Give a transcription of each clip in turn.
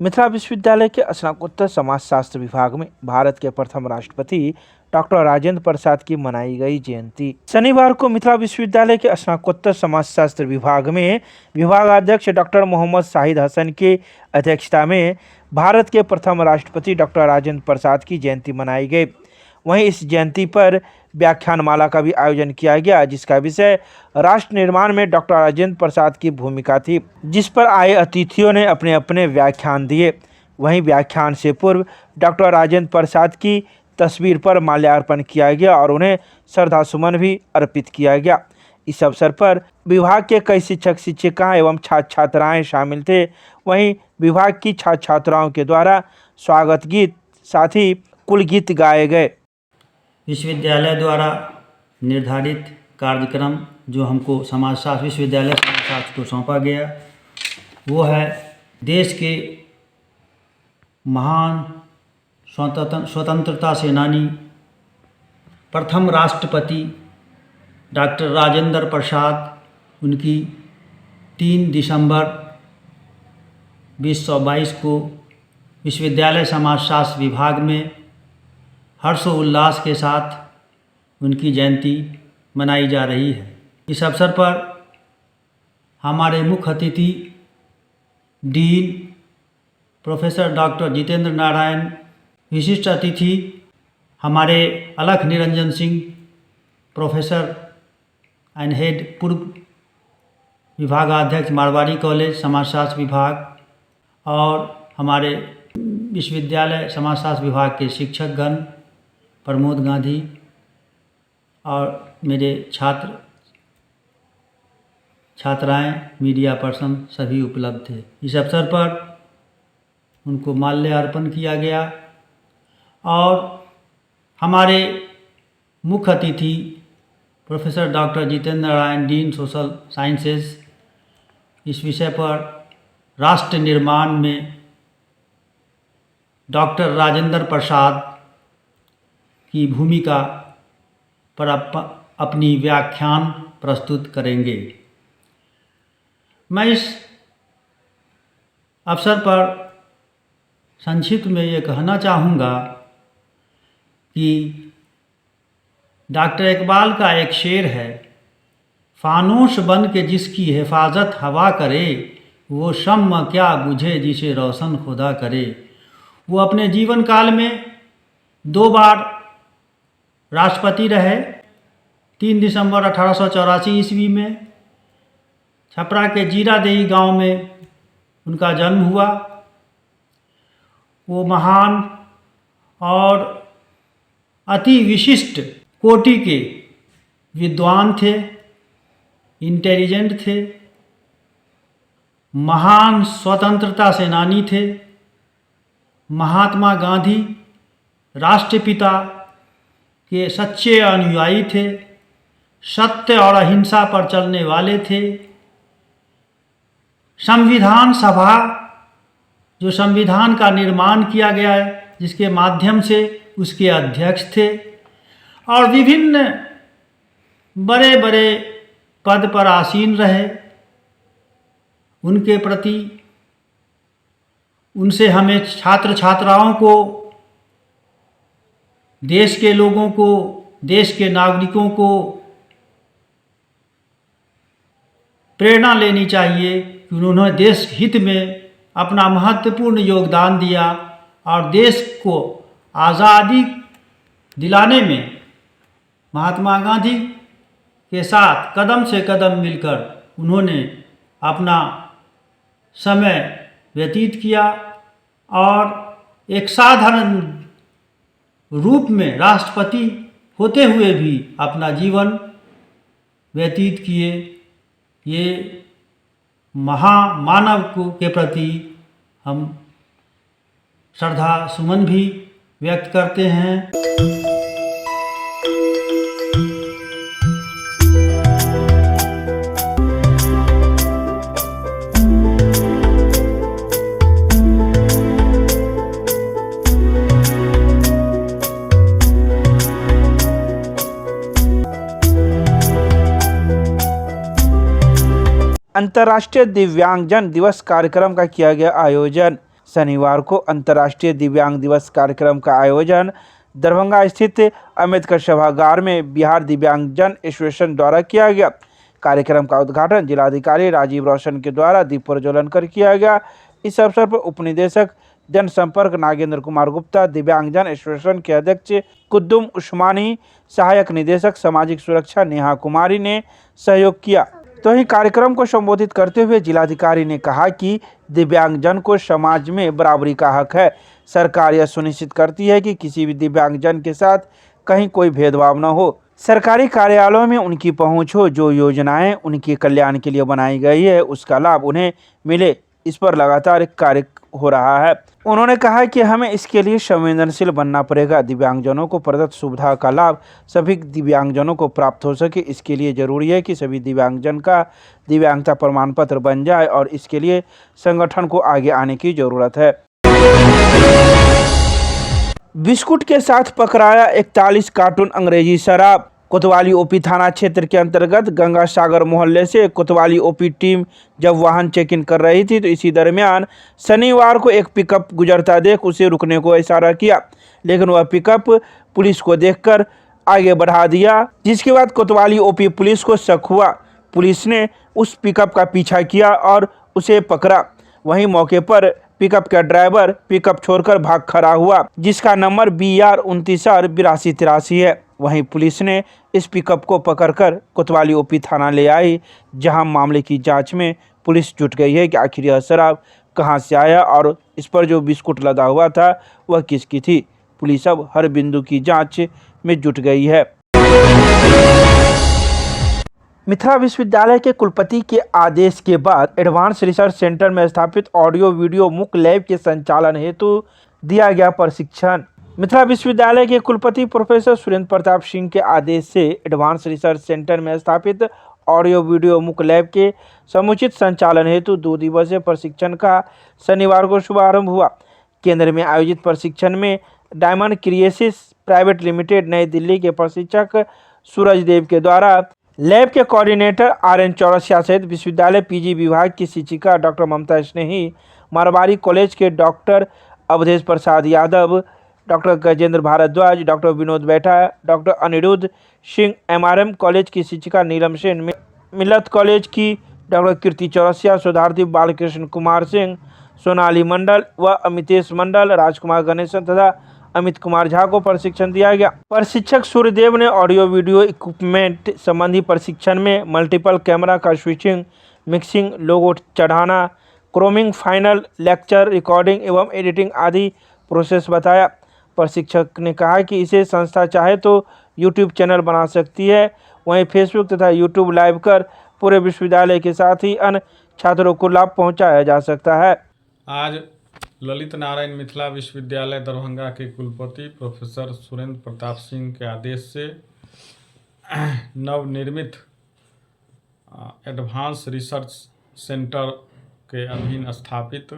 मिथिला विश्वविद्यालय के स्नातकोत्तर समाजशास्त्र विभाग में भारत के प्रथम राष्ट्रपति डॉक्टर राजेंद्र प्रसाद की मनाई गई जयंती। शनिवार को मिथिला विश्वविद्यालय के स्नातकोत्तर समाजशास्त्र विभाग में विभागाध्यक्ष डॉक्टर मोहम्मद शाहिद हसन की अध्यक्षता में भारत के प्रथम राष्ट्रपति डॉक्टर राजेंद्र प्रसाद की जयंती मनाई गई। वहीं इस जयंती पर व्याख्यानमाला का भी आयोजन किया गया, जिसका विषय राष्ट्र निर्माण में डॉक्टर राजेंद्र प्रसाद की भूमिका थी, जिस पर आए अतिथियों ने अपने अपने व्याख्यान दिए। वहीं व्याख्यान से पूर्व डॉक्टर राजेंद्र प्रसाद की तस्वीर पर माल्यार्पण किया गया और उन्हें श्रद्धासुमन भी अर्पित किया गया। इस अवसर पर विभाग के कई शिक्षक शिक्षिकाएं एवं छात्र छात्राएं शामिल थे। वहीं विभाग की छात्र छात्राओं के द्वारा स्वागत गीत साथ ही कुल गीत गाए गए। विश्वविद्यालय द्वारा निर्धारित कार्यक्रम जो हमको समाजशास्त्र विश्वविद्यालय समाजशास्त्र को सौंपा गया वो है देश के महान स्वतंत्रता सेनानी प्रथम राष्ट्रपति डॉक्टर राजेंद्र प्रसाद उनकी 3 दिसंबर 2022 को विश्वविद्यालय समाजशास्त्र विभाग में हर्षोल्लास के साथ उनकी जयंती मनाई जा रही है। इस अवसर पर हमारे मुख्य अतिथि dean professor doctor Jitendra Narayan, विशिष्ट अतिथि हमारे अलख Niranjan Singh professor and head पूर्व विभागाध्यक्ष मारवाड़ी कॉलेज समाजशास्त्र विभाग और हमारे विश्वविद्यालय समाजशास्त्र विभाग के शिक्षकगण प्रमोद गांधी और मेरे छात्राएं मीडिया पर्सन सभी उपलब्ध थे। इस अवसर पर उनको माल्यार्पण किया गया और हमारे मुख्य अतिथि professor doctor Jitendra Narayan, dean social sciences, इस विषय पर राष्ट्र निर्माण में डॉक्टर राजेंद्र प्रसाद की भूमिका पर अपनी व्याख्यान प्रस्तुत करेंगे। मैं इस अवसर पर संक्षिप्त में ये कहना चाहूँगा कि डॉक्टर इकबाल का एक शेर है, फानूस बन के जिसकी हिफाजत हवा करे, वो शम्म क्या बुझे जिसे रोशन खुदा करे। वो अपने जीवन काल में 2 बार राष्ट्रपति रहे। 3 दिसंबर 1884 ईस्वी में छपरा के जीरादेही गांव में उनका जन्म हुआ। वो महान और अति विशिष्ट कोटि के विद्वान थे, इंटेलिजेंट थे, महान स्वतंत्रता सेनानी थे। महात्मा गांधी राष्ट्रपिता के सच्चे अनुयायी थे, सत्य और अहिंसा पर चलने वाले थे। संविधान सभा, जो संविधान का निर्माण किया गया है, जिसके माध्यम से उसके अध्यक्ष थे और विभिन्न बड़े बड़े पद पर आसीन रहे। उनके प्रति उनसे हमें छात्र छात्राओं को, देश के लोगों को, देश के नागरिकों को प्रेरणा लेनी चाहिए कि उन्होंने देश हित में अपना महत्वपूर्ण योगदान दिया और देश को आज़ादी दिलाने में महात्मा गांधी के साथ कदम से कदम मिलकर उन्होंने अपना समय व्यतीत किया और एक साधारण रूप में राष्ट्रपति होते हुए भी अपना जीवन व्यतीत किए। ये महामानव के प्रति हम श्रद्धा सुमन भी व्यक्त करते हैं। अंतर्राष्ट्रीय दिव्यांगजन दिवस कार्यक्रम का किया गया आयोजन। शनिवार को अंतर्राष्ट्रीय दिव्यांग दिवस कार्यक्रम का आयोजन दरभंगा स्थित अम्बेडकर सभागार में बिहार दिव्यांगजन एसोसिएशन द्वारा किया गया। कार्यक्रम का उद्घाटन जिलाधिकारी राजीव रोशन के द्वारा दीप प्रज्वलन कर किया गया। इस अवसर पर उपनिदेशक जनसंपर्क नागेंद्र कुमार गुप्ता, दिव्यांगजन एसोसिएशन के अध्यक्ष कुद्दुम उस्मानी, सहायक निदेशक सामाजिक सुरक्षा नेहा कुमारी ने सहयोग किया। तो ही कार्यक्रम को संबोधित करते हुए जिलाधिकारी ने कहा कि दिव्यांगजन को समाज में बराबरी का हक है। सरकार यह सुनिश्चित करती है कि किसी भी दिव्यांगजन के साथ कहीं कोई भेदभाव न हो। सरकारी कार्यालयों में उनकी पहुंच हो, जो योजनाएं उनके कल्याण के लिए बनाई गई है उसका लाभ उन्हें मिले, इस पर लगातार कार्य हो रहा है। उन्होंने कहा कि हमें इसके लिए संवेदनशील बनना पड़ेगा। दिव्यांगजनों को प्रदत्त सुविधा का लाभ सभी दिव्यांगजनों को प्राप्त हो सके, इसके लिए जरूरी है कि सभी दिव्यांगजन का दिव्यांगता प्रमाण पत्र बन जाए और इसके लिए संगठन को आगे आने की जरूरत है। बिस्कुट के साथ पकड़ाया 41 कार्टून अंग्रेजी शराब। कोतवाली ओपी थाना क्षेत्र के अंतर्गत गंगा सागर मोहल्ले से कोतवाली ओपी टीम जब वाहन चेक इन कर रही थी तो इसी दरमियान शनिवार को एक पिकअप गुजरता देख उसे रुकने को इशारा किया, लेकिन वह पिकअप पुलिस को देखकर आगे बढ़ा दिया, जिसके बाद कोतवाली ओपी पुलिस को शक हुआ। पुलिस ने उस पिकअप का पीछा किया और उसे पकड़ा। वहीं मौके पर पिकअप का ड्राइवर पिकअप छोड़कर भाग खड़ा हुआ, जिसका नंबर BR 29R8283 है। वहीं पुलिस ने इस पिकअप को पकड़कर कोतवाली ओपी थाना ले आई, जहां मामले की जांच में पुलिस जुट गई है कि आखिर यह शराब कहां से आया और इस पर जो बिस्कुट लदा हुआ था वह किसकी थी। पुलिस अब हर बिंदु की जांच में जुट गई है। मिथिला विश्वविद्यालय के कुलपति के आदेश के बाद एडवांस रिसर्च सेंटर में स्थापित ऑडियो वीडियो मुक लैब के संचालन हेतु दिया गया प्रशिक्षण। मिथिला विश्वविद्यालय के कुलपति प्रोफेसर सुरेंद्र प्रताप सिंह के आदेश से एडवांस रिसर्च सेंटर में स्थापित ऑडियो वीडियो मुक लैब के समुचित संचालन हेतु 2 दिवसीय प्रशिक्षण का शनिवार को शुभारंभ हुआ। केंद्र में आयोजित प्रशिक्षण में डायमंड क्रिएसिस प्राइवेट लिमिटेड नई दिल्ली के प्रशिक्षक सूरज देव के द्वारा लैब के कोऑर्डिनेटर RN चौरसिया सहित विश्वविद्यालय PG विभाग की शिक्षिका डॉक्टर ममता स्नेही, मारवाड़ी कॉलेज के doctor Awadhesh Prasad Yadav, doctor Gajendra Bhardwaj, doctor Vinod Baitha, doctor Aniruddh Singh, MRM college की शिक्षिका नीलम सेन, मिलत कॉलेज की डॉक्टर कीर्ति चौरसिया, सुधारदीप बालकृष्ण कुमार सिंह, सोनाली मंडल व अमितेश मंडल, राजकुमार गणेशन तथा अमित कुमार झा को प्रशिक्षण दिया गया। प्रशिक्षक सूर्यदेव ने ऑडियो वीडियो इक्विपमेंट संबंधी प्रशिक्षण में मल्टीपल कैमरा का स्विचिंग, मिक्सिंग, लोगो चढ़ाना, क्रोमिंग, फाइनल लेक्चर रिकॉर्डिंग एवं एडिटिंग आदि प्रोसेस बताया। प्रशिक्षक ने कहा कि इसे संस्था चाहे तो YouTube चैनल बना सकती है, वहीं फेसबुक तथा YouTube लाइव कर पूरे विश्वविद्यालय के साथ ही अन्य छात्रों को लाभ पहुंचाया जा सकता है। आज ललित नारायण मिथिला विश्वविद्यालय दरभंगा के कुलपति प्रोफेसर सुरेंद्र प्रताप सिंह के आदेश से नवनिर्मित एडवांस रिसर्च सेंटर के अधीन स्थापित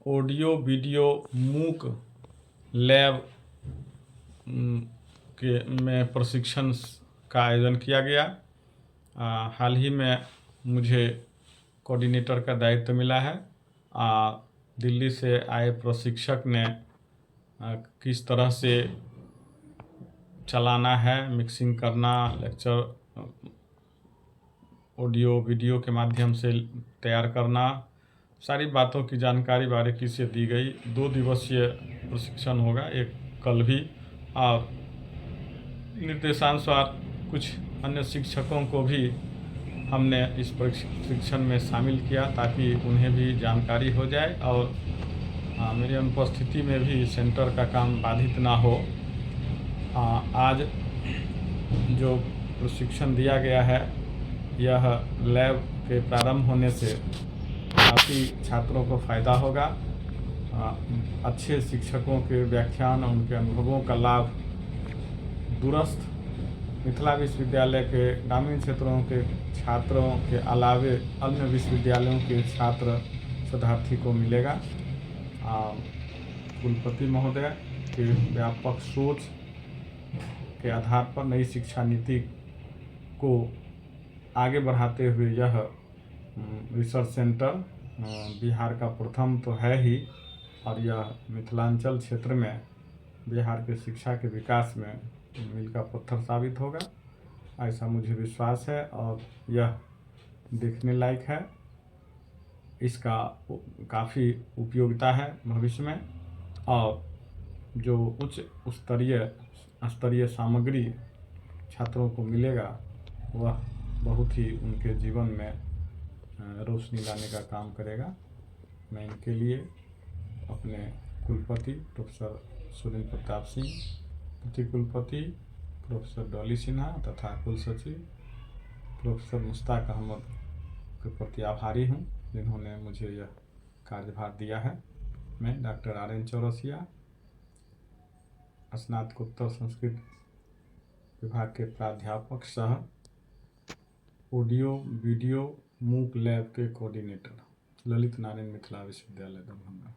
ऑडियो वीडियो मूक लैब में प्रशिक्षण का आयोजन किया गया। हाल ही में मुझे कोऑर्डिनेटर का दायित्व मिला है। दिल्ली से आए प्रशिक्षक ने किस तरह से चलाना है, मिक्सिंग करना, लेक्चर ऑडियो वीडियो के माध्यम से तैयार करना, सारी बातों की जानकारी बारीकी से दी गई। 2 दिवसीय प्रशिक्षण होगा, एक कल भी, और निर्देशानुसार कुछ अन्य शिक्षकों को भी हमने इस प्रशिक्षण में शामिल किया ताकि उन्हें भी जानकारी हो जाए और मेरी अनुपस्थिति में भी सेंटर का काम बाधित ना हो। आज जो प्रशिक्षण दिया गया है, यह लैब के प्रारंभ होने से काफ़ी छात्रों को फ़ायदा होगा। अच्छे शिक्षकों के व्याख्यान और उनके अनुभवों का लाभ दूरस्थ मिथिला विश्वविद्यालय के ग्रामीण क्षेत्रों के छात्रों के अलावे अन्य विश्वविद्यालयों के छात्र शोधार्थी को मिलेगा। कुलपति महोदय के व्यापक सोच के आधार पर नई शिक्षा नीति को आगे बढ़ाते हुए यह रिसर्च सेंटर बिहार का प्रथम तो है ही, और यह मिथिलांचल क्षेत्र में बिहार के शिक्षा के विकास में मील का पत्थर साबित होगा, ऐसा मुझे विश्वास है। और यह देखने लायक है, इसका काफ़ी उपयोगिता है भविष्य में। और जो उच्च स्तरीय सामग्री छात्रों को मिलेगा वह बहुत ही उनके जीवन में रोशनी लाने का काम करेगा। मैं इनके लिए अपने कुलपति प्रोफेसर सुरेंद्र प्रताप सिंह, प्रतिकुलपति प्रोफेसर डॉली सिन्हा तथा कुलसचिव प्रोफेसर मुश्ताक अहमद के प्रति आभारी हूँ, जिन्होंने मुझे यह कार्यभार दिया है। मैं डॉक्टर RN चौरसिया, स्नातकोत्तर संस्कृत विभाग के प्राध्यापक सह ऑडियो वीडियो मूक लैब के कोऑर्डिनेटर, ललित नारायण मिथिला विश्वविद्यालय दरभंगा।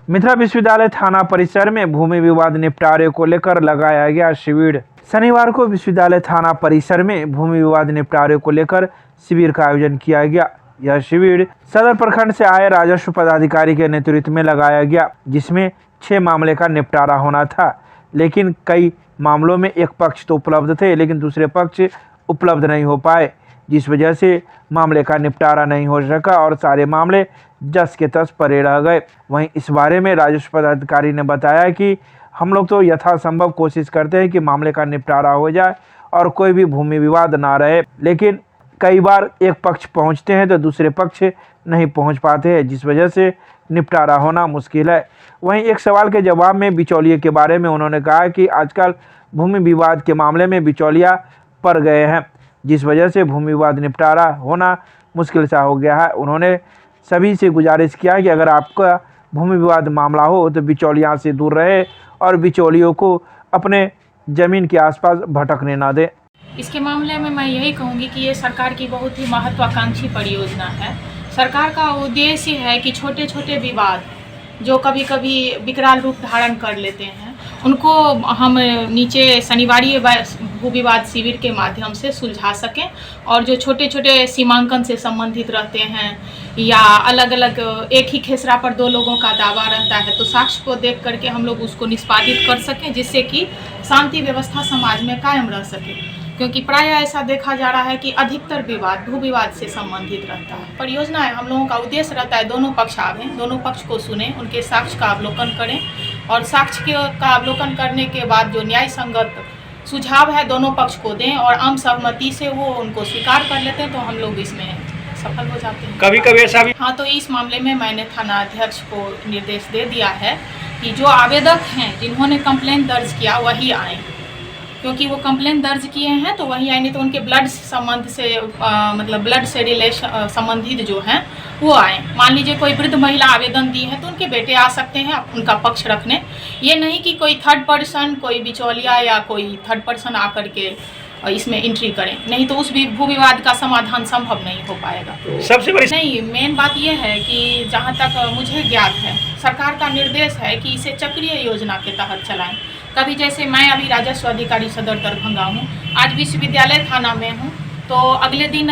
मिथिला विश्वविद्यालय थाना परिसर में भूमि विवाद निपटारे को लेकर लगाया गया शिविर। शनिवार को विश्वविद्यालय थाना परिसर में भूमि विवाद निपटारे को लेकर शिविर का आयोजन किया गया। यह शिविर सदर प्रखंड से आए राजस्व पदाधिकारी के नेतृत्व में लगाया गया, जिसमें 6 मामले का निपटारा होना था। लेकिन कई मामलों में एक पक्ष तो उपलब्ध थे, लेकिन दूसरे पक्ष उपलब्ध नहीं हो पाए, जिस वजह से मामले का निपटारा नहीं हो सका और सारे मामले जस के तस पड़े रह गए। वहीं इस बारे में राजस्व पदाधिकारी ने बताया कि हम लोग तो यथासंभव कोशिश करते हैं कि मामले का निपटारा हो जाए और कोई भी भूमि विवाद ना रहे, लेकिन कई बार एक पक्ष पहुंचते हैं तो दूसरे पक्ष नहीं पहुंच पाते हैं, जिस वजह से निपटारा होना मुश्किल है। वहीं एक सवाल के जवाब में बिचौलिए के बारे में उन्होंने कहा कि आजकल भूमि विवाद के मामले में बिचौलिया पड़ गए हैं, जिस वजह से भूमि विवाद निपटारा होना मुश्किल सा हो गया है। उन्होंने सभी से गुजारिश किया कि अगर आपका भूमि विवाद मामला हो तो बिचौलिया से दूर रहे और बिचौलियों को अपने ज़मीन के आसपास भटकने ना दें। इसके मामले में मैं यही कहूँगी कि ये सरकार की बहुत ही महत्वाकांक्षी परियोजना है। सरकार का उद्देश्य है कि छोटे छोटे विवाद जो कभी कभी विकराल रूप धारण कर लेते हैं, उनको हम नीचे शनिवारी भू विवाद शिविर के माध्यम से सुलझा सकें। और जो छोटे छोटे सीमांकन से संबंधित रहते हैं या अलग अलग एक ही खेसरा पर 2 लोगों का दावा रहता है, तो साक्ष्य को देख करके हम लोग उसको निष्पादित कर सकें, जिससे कि शांति व्यवस्था समाज में कायम रह सके। क्योंकि प्रायः ऐसा देखा जा रहा है कि अधिकतर विवाद भू विवाद से संबंधित रहता है। परियोजना है, हम लोगों का उद्देश्य रहता है दोनों पक्ष आवें, दोनों पक्ष को सुने, उनके साक्ष्य का अवलोकन करें और साक्ष्य का अवलोकन करने के बाद जो न्याय संगत सुझाव है दोनों पक्ष को दें और आम सहमति से वो उनको स्वीकार कर लेते हैं, तो हम लोग इसमें सफल हो जाते हैं। कभी कभी ऐसा भी हाँ, तो इस मामले में मैंने थाना अध्यक्ष को निर्देश दे दिया है कि जो आवेदक हैं जिन्होंने कंप्लेंट दर्ज किया वही आए, क्योंकि वो कंप्लेंट दर्ज किए हैं तो वही आए, नहीं तो उनके ब्लड संबंध से मतलब ब्लड से रिलेशन संबंधित जो हैं वो आए। मान लीजिए कोई वृद्ध महिला आवेदन दी है तो उनके बेटे आ सकते हैं उनका पक्ष रखने। ये नहीं कि कोई थर्ड पर्सन, कोई बिचौलिया या कोई थर्ड पर्सन आकर के इसमें एंट्री करें, नहीं तो उस भू विवाद का समाधान संभव नहीं हो पाएगा। सबसे बड़ी नहीं, मेन बात यह है कि जहाँ तक मुझे ज्ञात है सरकार का निर्देश है कि इसे चक्रीय योजना के तहत चलाएं। कभी जैसे मैं अभी राजस्व अधिकारी सदर दरभंगा हूँ, आज विश्वविद्यालय थाना में हूँ, तो अगले दिन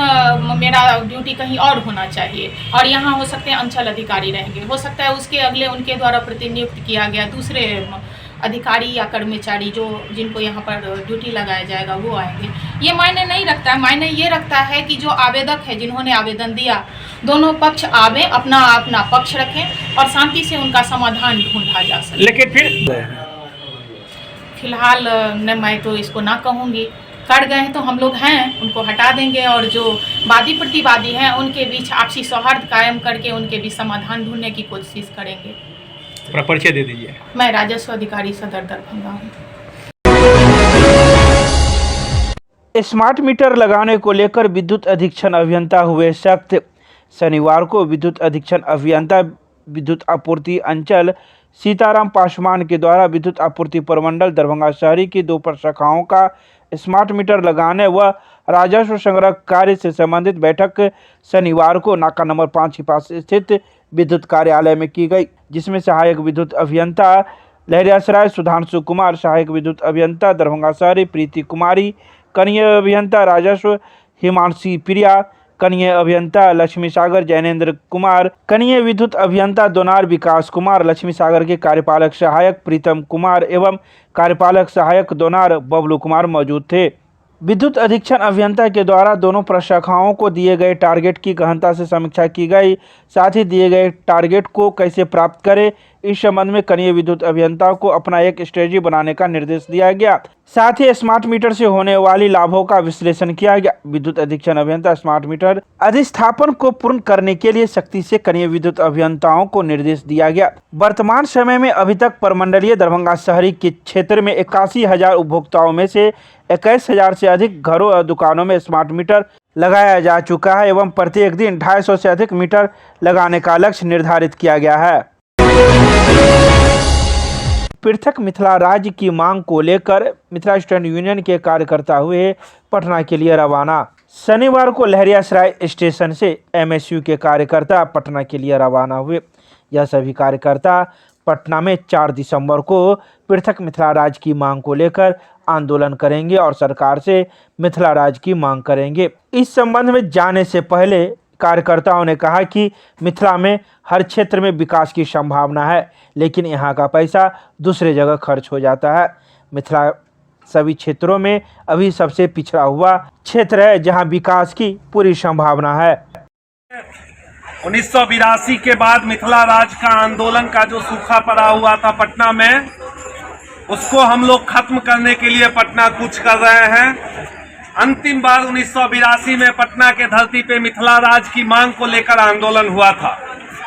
मेरा ड्यूटी कहीं और होना चाहिए और यहाँ हो सकते हैं अंचल अधिकारी रहेंगे, हो सकता है उसके अगले उनके द्वारा प्रतिनियुक्त किया गया दूसरे अधिकारी या कर्मचारी जो जिनको यहाँ पर ड्यूटी लगाया जाएगा वो आएंगे। ये मायने नहीं रखता है, मायने ये रखता है कि जो आवेदक है जिन्होंने आवेदन दिया दोनों पक्ष आवे, अपना अपना पक्ष रखें और शांति से उनका समाधान ढूंढा जा सके। लेकिन फिर फिलहाल मैं तो इसको ना कहूँगी, कर गए हैं तो हम लोग हैं उनको हटा देंगे और जो वादी प्रतिवादी हैं उनके बीच आपसी सौहार्द कायम करके उनके बीच समाधान ढूंढने की कोशिश करेंगे। अपना परिचय दे दीजिए। मैं राजस्व अधिकारी सदर दरभंगा हूँ। स्मार्ट मीटर लगाने को लेकर विद्युत अधीक्षण अभियंता हुए सख्त। शनिवार को विद्युत अधीक्षण अभियंता विद्युत आपूर्ति अंचल सीताराम पासवान के द्वारा विद्युत आपूर्ति प्रमंडल दरभंगा शहरी की 2 प्रशाखाओं का स्मार्ट मीटर लगाने व राजस्व संग्रह कार्य से संबंधित बैठक शनिवार को नाका नंबर 5 के पास स्थित विद्युत कार्यालय में की गई, जिसमें सहायक विद्युत अभियंता लहरियासराय सुधांशु कुमार, सहायक विद्युत अभियंता दरभंगा शहरी प्रीति कुमारी, कनीय अभियंता राजस्व हिमांशी प्रिया, कनीय अभियंता लक्ष्मी सागर जैनेन्द्र कुमार, कनीय विद्युत अभियंता दोनार विकास कुमार, लक्ष्मी सागर के कार्यपालक सहायक प्रीतम कुमार एवं कार्यपालक सहायक दोनार बबलू कुमार मौजूद थे। विद्युत अधीक्षण अभियंता के द्वारा दोनों प्रशाखाओं को दिए गए टारगेट की गहनता से समीक्षा की गई। साथ ही दिए गए टारगेट को कैसे प्राप्त करें, इस संबंध में कनीय विद्युत अभियंता को अपना एक स्ट्रेटजी बनाने का निर्देश दिया गया। साथ ही स्मार्ट मीटर से होने वाली लाभों का विश्लेषण किया गया। विद्युत अधीक्षण अभियंता स्मार्ट मीटर अधिस्थापन को पूर्ण करने के लिए सख्ती से कनीय विद्युत अभियंताओं को निर्देश दिया गया। वर्तमान समय में अभी तक प्रमंडलीय दरभंगा शहरी के क्षेत्र में 81,000 उपभोक्ताओं में से 21,000 से अधिक घरों और दुकानों में स्मार्ट मीटर लगाया जा चुका है एवं प्रत्येक दिन 250 से अधिक मीटर लगाने का लक्ष्य निर्धारित किया गया है। पृथक मिथिला राज्य की मांग को लेकर मिथिला स्टूडेंट यूनियन के कार्यकर्ता हुए पटना के लिए रवाना। शनिवार को लहरियासराय स्टेशन से एमएसयू के कार्यकर्ता पटना के लिए रवाना हुए। यह सभी कार्यकर्ता पटना में 4 दिसंबर को पृथक मिथिला राज्य की मांग को लेकर आंदोलन करेंगे और सरकार से मिथिला राज्य की मांग करेंगे। इस संबंध में जाने से पहले कार्यकर्ताओं ने कहा कि मिथिला में हर क्षेत्र में विकास की संभावना है, लेकिन यहाँ का पैसा दूसरे जगह खर्च हो जाता है। मिथिला सभी क्षेत्रों में अभी सबसे पिछड़ा हुआ क्षेत्र है जहाँ विकास की पूरी संभावना है। 1982 के बाद मिथिला राज्य का आंदोलन का जो सूखा पड़ा हुआ था पटना में, उसको हम लोग खत्म करने के लिए पटना कूच कर रहे हैं। अंतिम बार 1982 में पटना के धरती पे मिथिला राज्य की मांग को लेकर आंदोलन हुआ था।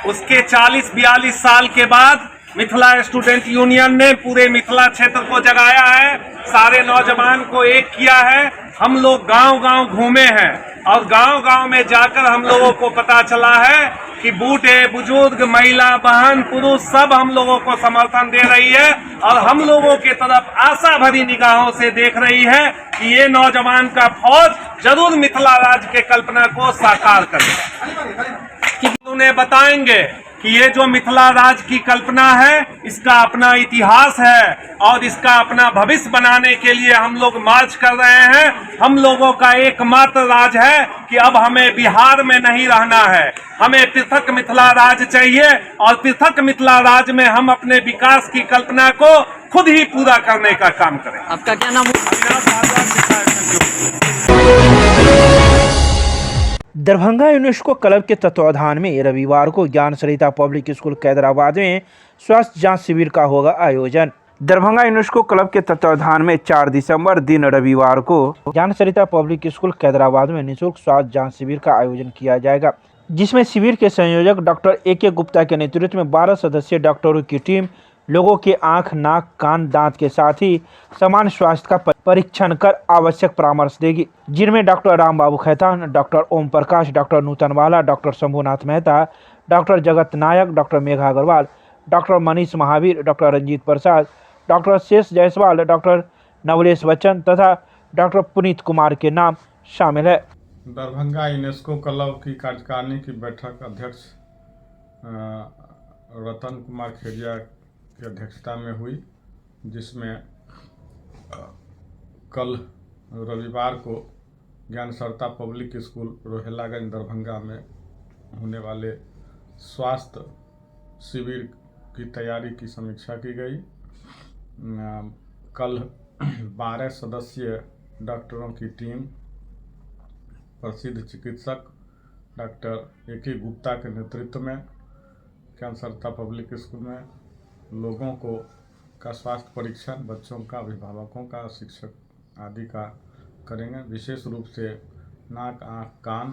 उसके 40-42 साल के बाद मिथिला स्टूडेंट यूनियन ने पूरे मिथिला क्षेत्र को जगाया है, सारे नौजवान को एक किया है। हम लोग गांव-गांव घूमे हैं और गांव-गांव में जाकर हम लोगों को पता चला है कि बूढ़े बुजुर्ग महिला बहन पुरुष सब हम लोगों को समर्थन दे रही है और हम लोगों के तरफ आशा भरी निगाहों से देख रही है कि ये नौजवान का फौज जरूर मिथिला राज्य के कल्पना को साकार करेगा। उन्हें बताएंगे कि ये जो मिथिला राज्य की कल्पना है इसका अपना इतिहास है और इसका अपना भविष्य बनाने के लिए हम लोग मार्च कर रहे हैं। हम लोगों का एकमात्र राज है कि अब हमें बिहार में नहीं रहना है, हमें पृथक मिथिला राज्य चाहिए और पृथक मिथिला राज्य में हम अपने विकास की कल्पना को खुद ही पूरा करने का काम करें। आपका क्या नाम है? दरभंगा यूनेस्को क्लब के तत्वाधान में रविवार को ज्ञान सरिता पब्लिक स्कूल कैदराबाद में स्वास्थ्य जांच शिविर का होगा आयोजन। दरभंगा यूनेस्को क्लब के तत्वाधान में 4 दिसंबर दिन रविवार को ज्ञान सरिता पब्लिक स्कूल कैदराबाद में निःशुल्क स्वास्थ्य जांच शिविर का आयोजन किया जाएगा, जिसमें शिविर के संयोजक डॉक्टर ए.के. गुप्ता के नेतृत्व में 12 सदस्यीय डॉक्टरों की टीम लोगों के आंख, नाक, कान, दांत के साथ ही सामान्य स्वास्थ्य का परीक्षण कर आवश्यक परामर्श देगी, जिनमें doctor Ram Babu Khaitan, doctor Om Prakash, doctor Nutanwala, doctor Shambhunath Mehta, doctor Jagat Nayak, doctor Megha Agarwal, doctor Manish Mahavir, doctor Ranjit Prasad, doctor Shesh Jaiswal, doctor Navlesh Bachchan तथा डॉक्टर पुनीत कुमार के नाम शामिल है। दरभंगा यूनेस्को क्लब की कार्यकारिणी की बैठक अध्यक्ष रतन कुमार खेरिया की अध्यक्षता में हुई, जिसमें कल रविवार को ज्ञान सरिता पब्लिक स्कूल रोहेलागंज दरभंगा में होने वाले स्वास्थ्य शिविर की तैयारी की समीक्षा की गई। कल 12 सदस्यीय डॉक्टरों की टीम प्रसिद्ध चिकित्सक डॉक्टर ए.के. गुप्ता के नेतृत्व में ज्ञान सरिता पब्लिक स्कूल में लोगों को का स्वास्थ्य परीक्षण, बच्चों का, अभिभावकों का, शिक्षक आदि का करेंगे। विशेष रूप से नाक, आँख, कान,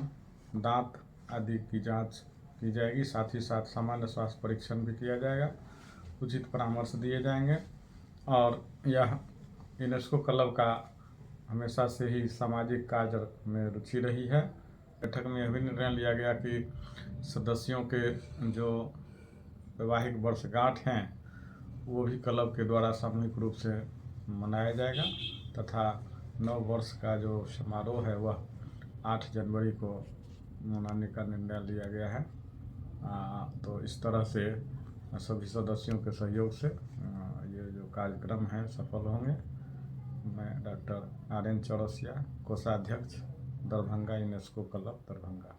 दांत आदि की जांच की जाएगी। साथ ही साथ सामान्य स्वास्थ्य परीक्षण भी किया जाएगा, उचित परामर्श दिए जाएंगे। और यह यूनेस्को क्लब का हमेशा से ही सामाजिक कार्य में रुचि रही है। बैठक में यह भी निर्णय लिया गया कि सदस्यों के जो वैवाहिक वर्षगांठ हैं वो भी क्लब के द्वारा सामूहिक रूप से मनाया जाएगा तथा नव वर्ष का जो समारोह है वह 8 जनवरी को मनाने का निर्णय लिया गया है। तो इस तरह से सभी सदस्यों के सहयोग से ये जो कार्यक्रम है सफल होंगे। मैं डॉक्टर आर.एन. चौरसिया, कोषाध्यक्ष दरभंगा यूनेस्को क्लब दरभंगा।